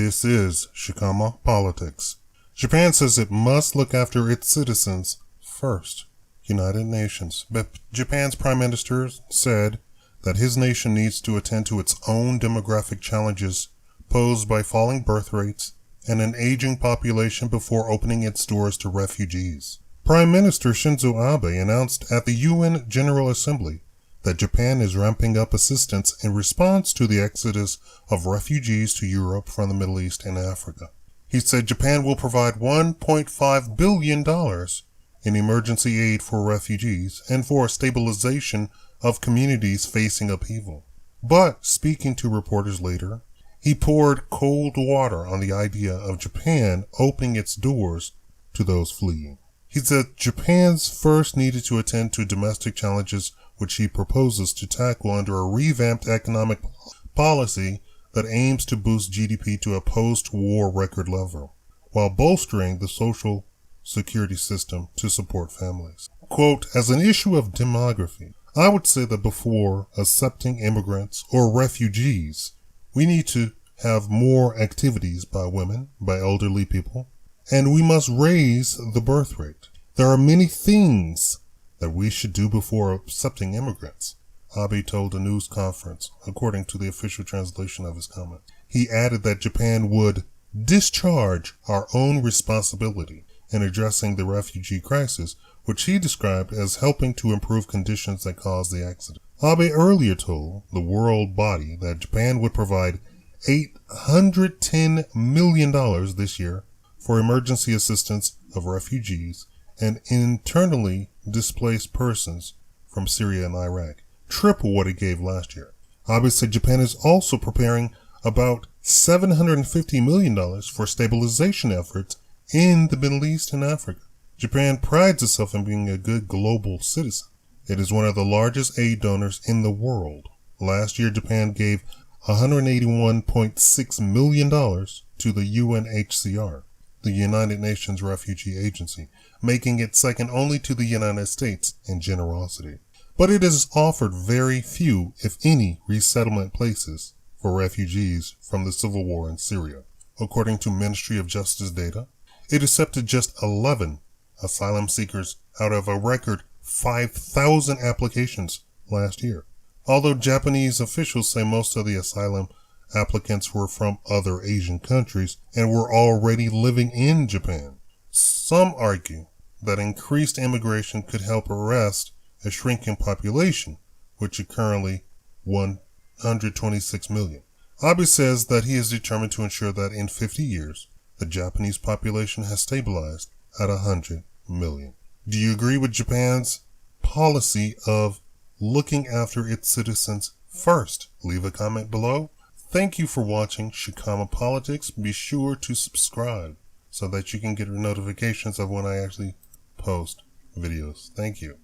This is Shakaama Politics. Japan says it must look after its citizens first. United Nations. But Japan's Prime Minister said that his nation needs to attend to its own demographic challenges posed by falling birth rates and an aging population before opening its doors to refugees. Prime Minister Shinzo Abe announced at the UN General Assembly that Japan is ramping up assistance in response to the exodus of refugees to Europe from the Middle East and Africa. He said Japan will provide $1.5 billion in emergency aid for refugees and for stabilization of communities facing upheaval. But, speaking to reporters later, he poured cold water on the idea of Japan opening its doors to those fleeing. He said Japan's first needed to attend to domestic challenges which he proposes to tackle under a revamped economic policy that aims to boost GDP to a post-war record level, while bolstering the social security system to support families. Quote, as an issue of demography, I would say that before accepting immigrants or refugees, we need to have more activities by women, by elderly people, and we must raise the birth rate. There are many things that we should do before accepting immigrants, Abe told a news conference, according to the official translation of his comment. He added that Japan would discharge our own responsibility in addressing the refugee crisis, which he described as helping to improve conditions that caused the exodus. Abe earlier told the world body that Japan would provide $810 million this year for emergency assistance of refugees and internally displaced persons from Syria and Iraq, triple what it gave last year. Abe said Japan is also preparing about $750 million for stabilization efforts in the Middle East and Africa. Japan prides itself in being a good global citizen. It is one of the largest aid donors in the world. Last year, Japan gave $181.6 million to the UNHCR, the United Nations Refugee Agency, making it second only to the United States in generosity. But it has offered very few, if any, resettlement places for refugees from the civil war in Syria. According to Ministry of Justice data, it accepted just 11 asylum seekers out of a record 5,000 applications last year. Although Japanese officials say most of the asylum applicants were from other Asian countries and were already living in Japan. Some argue that increased immigration could help arrest a shrinking population, which is currently 126 million. Abe says that he is determined to ensure that in 50 years, the Japanese population has stabilized at 100 million. Do you agree with Japan's policy of looking after its citizens first? Leave a comment below. Thank you for watching Shakaama Politics. Be sure to subscribe so that you can get notifications of when I actually post videos. Thank you.